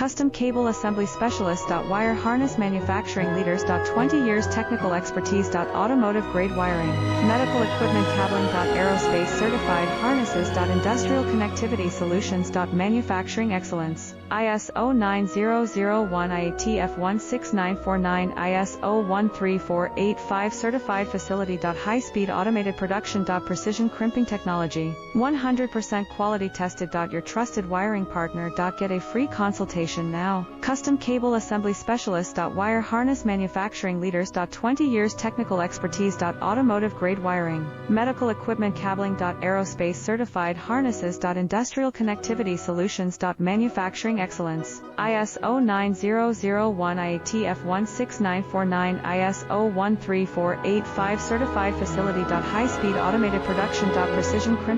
Custom cable assembly specialist. Wire harness manufacturing leaders. 20 years technical expertise. Automotive grade wiring, medical equipment cabling. Aerospace certified harnesses. Industrial connectivity solutions. Manufacturing excellence. ISO 9001 IATF 16949 ISO 13485 certified facility. High speed automated production. Precision crimping technology, 100% quality tested. Your trusted wiring partner. Get a free consultation now. Custom cable assembly specialist. Wire harness manufacturing leaders. 20 years technical expertise. Automotive grade wiring, medical equipment cabling. Aerospace certified harnesses. Industrial connectivity solutions. Manufacturing excellence. ISO 9001 IATF 16949 ISO 13485 certified facility. High speed automated production. Precision crimping